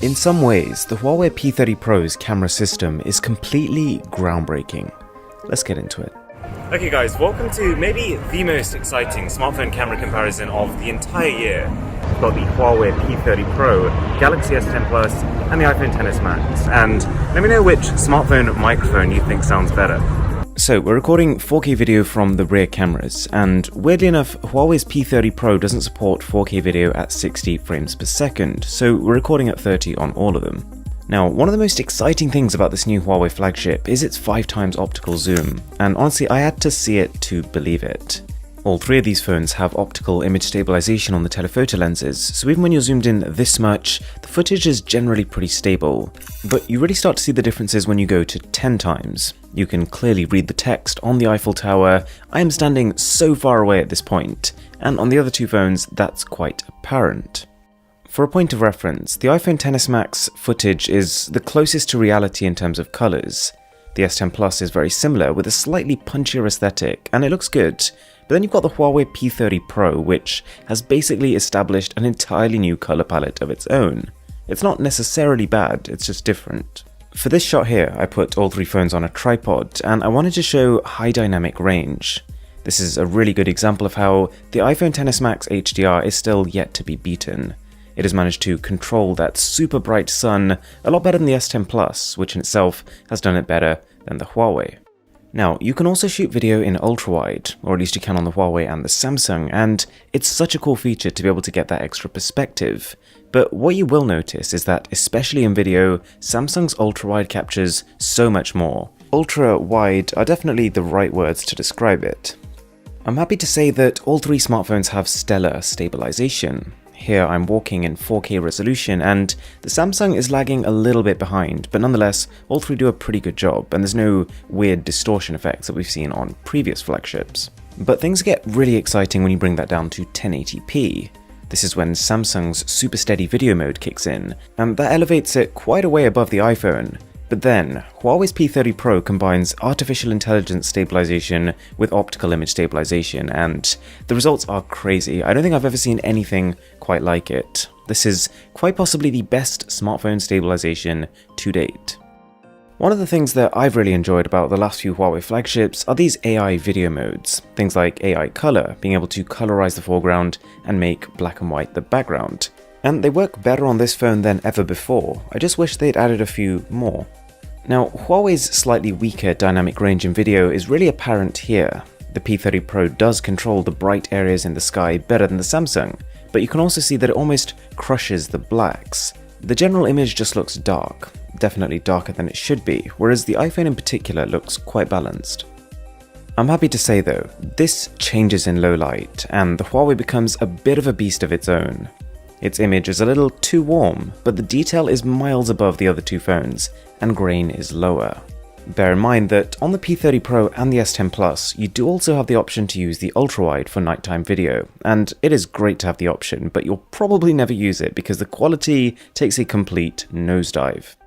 In some ways, the Huawei P30 Pro's camera system is completely groundbreaking. Let's get into it. Okay guys, welcome to maybe the most exciting smartphone camera comparison of the entire year. We've got the Huawei P30 Pro, Galaxy S10 Plus, and the iPhone XS Max. And let me know which smartphone microphone you think sounds better. So we're recording 4K video from the rear cameras, and weirdly enough, Huawei's P30 Pro doesn't support 4K video at 60 frames per second, so we're recording at 30 on all of them. Now, one of the most exciting things about this new Huawei flagship is its 5x optical zoom, and honestly I had to see it to believe it. All three of these phones have optical image stabilization on the telephoto lenses, so even when you're zoomed in this much, the footage is generally pretty stable. But you really start to see the differences when you go to 10x. You can clearly read the text on the Eiffel Tower. I am standing so far away at this point, and on the other two phones that's quite apparent. For a point of reference, the iPhone XS Max footage is the closest to reality in terms of colours. The S10 Plus is very similar with a slightly punchier aesthetic, and it looks good. But then you've got the Huawei P30 Pro, which has basically established an entirely new colour palette of its own. It's not necessarily bad, it's just different. For this shot here, I put all three phones on a tripod, and I wanted to show high dynamic range. This is a really good example of how the iPhone XS Max HDR is still yet to be beaten. It has managed to control that super bright sun a lot better than the S10 Plus, which in itself has done it better than the Huawei. Now, you can also shoot video in ultra-wide, or at least you can on the Huawei and the Samsung, and it's such a cool feature to be able to get that extra perspective. But what you will notice is that, especially in video, Samsung's ultra-wide captures so much more. Ultra-wide are definitely the right words to describe it. I'm happy to say that all three smartphones have stellar stabilization. Here I'm walking in 4K resolution, and the Samsung is lagging a little bit behind, but nonetheless, all three do a pretty good job, and there's no weird distortion effects that we've seen on previous flagships. But things get really exciting when you bring that down to 1080p. This is when Samsung's super steady video mode kicks in, and that elevates it quite a way above the iPhone. But then, Huawei's P30 Pro combines artificial intelligence stabilization with optical image stabilization, and the results are crazy. I don't think I've ever seen anything quite like it. This is quite possibly the best smartphone stabilization to date. One of the things that I've really enjoyed about the last few Huawei flagships are these AI video modes. Things like AI color, being able to colorize the foreground and make black and white the background. And they work better on this phone than ever before. I just wish they'd added a few more. Now, Huawei's slightly weaker dynamic range in video is really apparent here. The P30 Pro does control the bright areas in the sky better than the Samsung, but you can also see that it almost crushes the blacks. The general image just looks dark, definitely darker than it should be, whereas the iPhone in particular looks quite balanced. I'm happy to say though, this changes in low light, and the Huawei becomes a bit of a beast of its own. Its image is a little too warm, but the detail is miles above the other two phones, and grain is lower. Bear in mind that on the P30 Pro and the S10 Plus, you do also have the option to use the ultra-wide for nighttime video, and it is great to have the option, but you'll probably never use it because the quality takes a complete nosedive.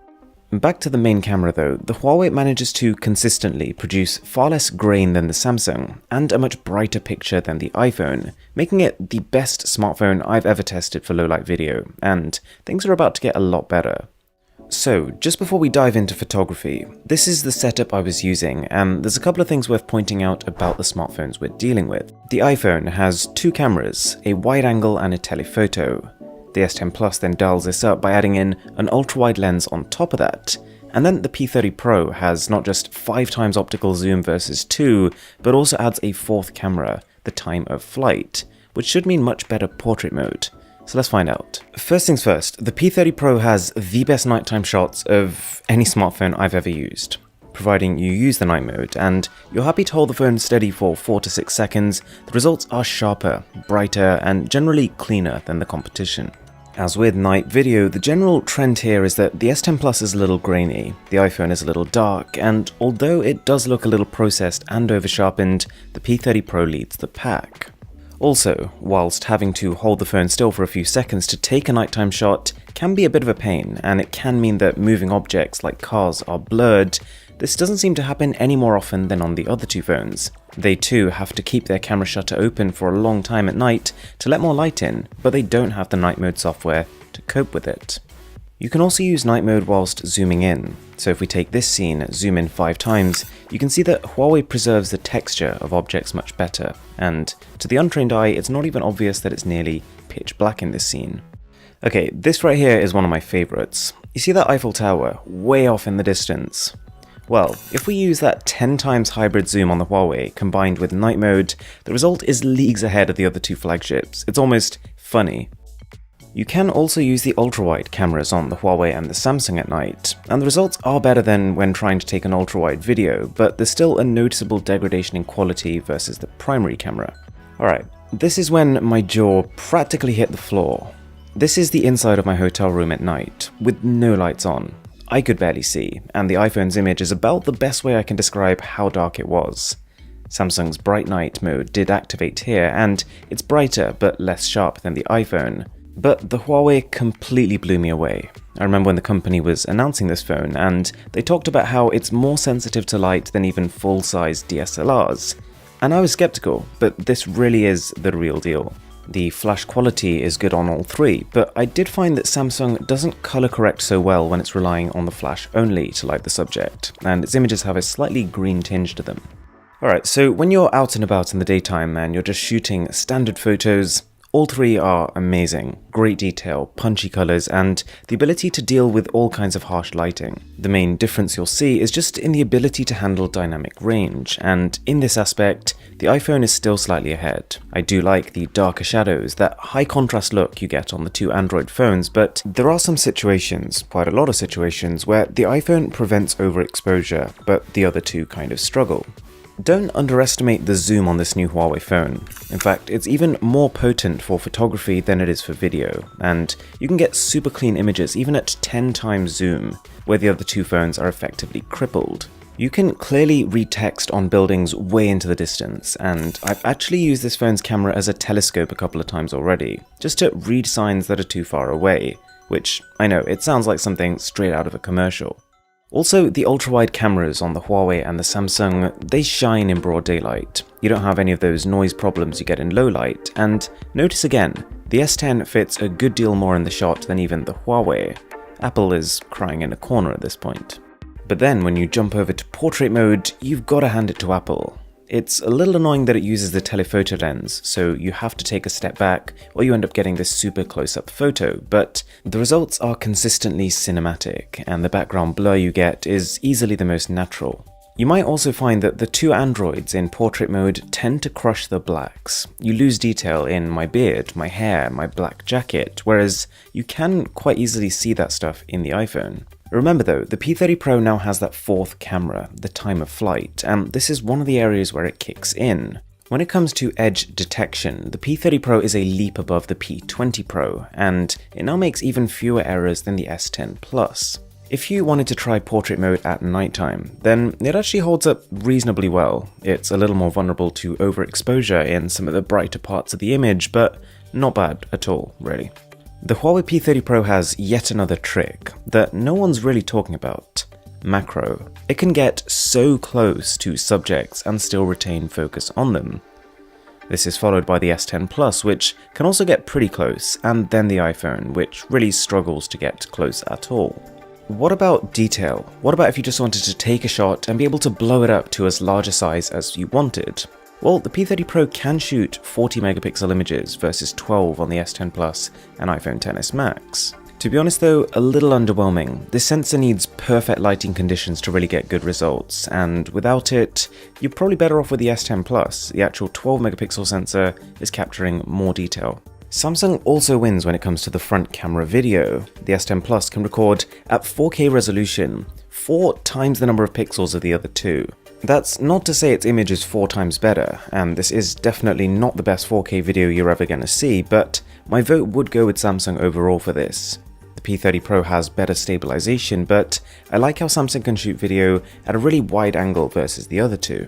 Back to the main camera though, the Huawei manages to consistently produce far less grain than the Samsung, and a much brighter picture than the iPhone, making it the best smartphone I've ever tested for low light video, and things are about to get a lot better. So, just before we dive into photography, this is the setup I was using, and there's a couple of things worth pointing out about the smartphones we're dealing with. The iPhone has two cameras, a wide angle and a telephoto. The S10 Plus then dials this up by adding in an ultra-wide lens on top of that. And then the P30 Pro has not just 5x optical zoom versus 2, but also adds a fourth camera, the time of flight, which should mean much better portrait mode. So let's find out. First things first, the P30 Pro has the best nighttime shots of any smartphone I've ever used. Providing you use the night mode, and you're happy to hold the phone steady for 4 to 6 seconds, the results are sharper, brighter, and generally cleaner than the competition. As with night video, the general trend here is that the S10 Plus is a little grainy, the iPhone is a little dark, and although it does look a little processed and over-sharpened, the P30 Pro leads the pack. Also, whilst having to hold the phone still for a few seconds to take a nighttime shot can be a bit of a pain, and it can mean that moving objects like cars are blurred, this doesn't seem to happen any more often than on the other two phones. They too have to keep their camera shutter open for a long time at night to let more light in, but they don't have the night mode software to cope with it. You can also use night mode whilst zooming in. So if we take this scene, zoom in 5 times, you can see that Huawei preserves the texture of objects much better, and to the untrained eye, it's not even obvious that it's nearly pitch black in this scene. Okay, this right here is one of my favorites. You see that Eiffel Tower way off in the distance? Well, if we use that 10 times hybrid zoom on the Huawei combined with night mode, the result is leagues ahead of the other 2 flagships. It's almost funny. You can also use the ultra-wide cameras on the Huawei and the Samsung at night, and the results are better than when trying to take an ultra-wide video, but there's still a noticeable degradation in quality versus the primary camera. Alright, this is when my jaw practically hit the floor. This is the inside of my hotel room at night, with no lights on. I could barely see, and the iPhone's image is about the best way I can describe how dark it was. Samsung's bright night mode did activate here, and it's brighter but less sharp than the iPhone. But the Huawei completely blew me away. I remember when the company was announcing this phone, and they talked about how it's more sensitive to light than even full-size DSLRs. And I was skeptical, but this really is the real deal. The flash quality is good on all 3, but I did find that Samsung doesn't color correct so well when it's relying on the flash only to light the subject, and its images have a slightly green tinge to them. Alright, so when you're out and about in the daytime and you're just shooting standard photos, all 3 are amazing. Great detail, punchy colors, and the ability to deal with all kinds of harsh lighting. The main difference you'll see is just in the ability to handle dynamic range, and in this aspect, the iPhone is still slightly ahead. I do like the darker shadows, that high contrast look you get on the 2 Android phones, but there are some situations, quite a lot of situations, where the iPhone prevents overexposure, but the other 2 kind of struggle. Don't underestimate the zoom on this new Huawei phone. In fact, it's even more potent for photography than it is for video, and you can get super clean images even at 10 times zoom, where the other 2 phones are effectively crippled. You can clearly read text on buildings way into the distance, and I've actually used this phone's camera as a telescope a couple of times already, just to read signs that are too far away, which, I know, it sounds like something straight out of a commercial. Also, the ultra-wide cameras on the Huawei and the Samsung, they shine in broad daylight. You don't have any of those noise problems you get in low light, and notice again, the S10 fits a good deal more in the shot than even the Huawei. Apple is crying in a corner at this point. But then when you jump over to portrait mode, you've got to hand it to Apple. It's a little annoying that it uses the telephoto lens, so you have to take a step back or you end up getting this super close-up photo, but the results are consistently cinematic, and the background blur you get is easily the most natural. You might also find that the 2 Androids in portrait mode tend to crush the blacks. You lose detail in my beard, my hair, my black jacket, whereas you can quite easily see that stuff in the iPhone. Remember though, the P30 Pro now has that 4th camera, the time of flight, and this is one of the areas where it kicks in. When it comes to edge detection, the P30 Pro is a leap above the P20 Pro, and it now makes even fewer errors than the S10 Plus. If you wanted to try portrait mode at nighttime, then it actually holds up reasonably well. It's a little more vulnerable to overexposure in some of the brighter parts of the image, but not bad at all, really. The Huawei P30 Pro has yet another trick that no one's really talking about: macro. It can get so close to subjects and still retain focus on them. This is followed by the S10 Plus, which can also get pretty close, and then the iPhone, which really struggles to get close at all. What about detail? What about if you just wanted to take a shot and be able to blow it up to as large a size as you wanted? Well, the P30 Pro can shoot 40 megapixel images versus 12 on the S10 Plus and iPhone XS Max. To be honest though, a little underwhelming. This sensor needs perfect lighting conditions to really get good results, and without it, you're probably better off with the S10 Plus. The actual 12 megapixel sensor is capturing more detail. Samsung also wins when it comes to the front camera video. The S10 Plus can record at 4K resolution, 4 times the number of pixels of the other 2. That's not to say its image is 4 times better, and this is definitely not the best 4K video you're ever going to see, but my vote would go with Samsung overall for this. The P30 Pro has better stabilization, but I like how Samsung can shoot video at a really wide angle versus the other 2.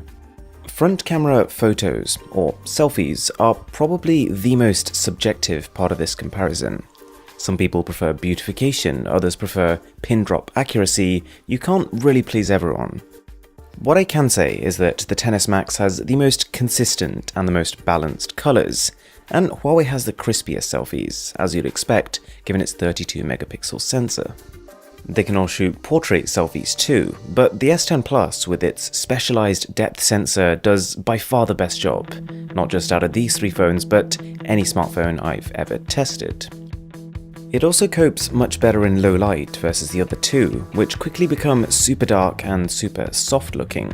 Front camera photos, or selfies, are probably the most subjective part of this comparison. Some people prefer beautification, others prefer pin drop accuracy. You can't really please everyone. What I can say is that the XS Max has the most consistent and the most balanced colors, And Huawei has the crispiest selfies, as you'd expect, given its 32 megapixel sensor. They can all shoot portrait selfies too, but the S10 Plus with its specialized depth sensor does by far the best job, not just out of these three phones, but any smartphone I've ever tested. It also copes much better in low light versus the other two, which quickly become super dark and super soft looking.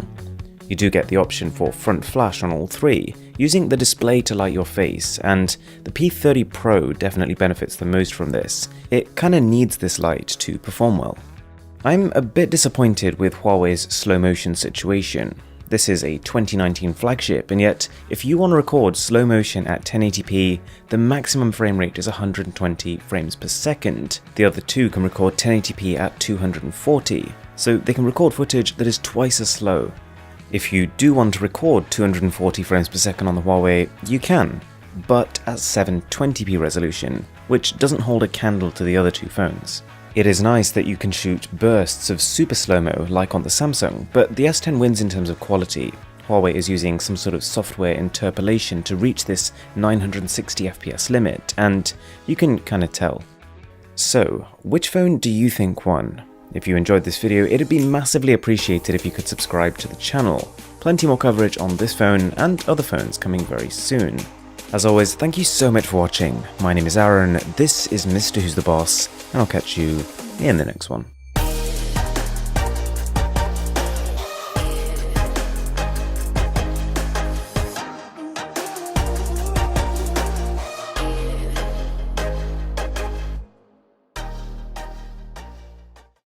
You do get the option for front flash on all three, using the display to light your face, and the P30 Pro definitely benefits the most from this. It kinda needs this light to perform well. I'm a bit disappointed with Huawei's slow motion situation. This is a 2019 flagship, and yet if you want to record slow motion at 1080p, the maximum frame rate is 120 frames per second. The other two can record 1080p at 240, so they can record footage that is twice as slow. If you do want to record 240 frames per second on the Huawei, you can, but at 720p resolution, which doesn't hold a candle to the other two phones. It is nice that you can shoot bursts of super slow-mo like on the Samsung, but the S10 wins in terms of quality. Huawei is using some sort of software interpolation to reach this 960 FPS limit, and you can kinda tell. So, which phone do you think won? If you enjoyed this video, it'd be massively appreciated if you could subscribe to the channel. Plenty more coverage on this phone and other phones coming very soon. As always, thank you so much for watching. My name is Aaron, this is Mr. Who's the Boss, and I'll catch you in the next one.